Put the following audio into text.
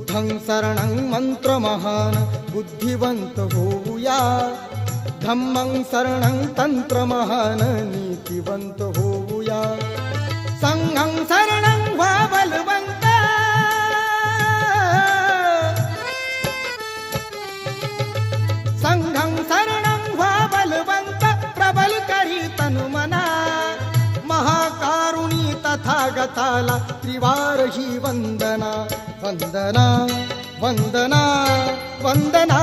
बुद्धं शरणं मंत्र महान बुद्धिवंत होऊया, धम्मं शरणं तंत्र महान नीतिवंत होऊया, संघं शरणं व्हा बलवंत, संघं शरणं व्हा बलवंत, प्रबल करी तनु मना, महाकारुणी तथागताला त्रिवार ही वंदना, वंदना वंदना वंदना।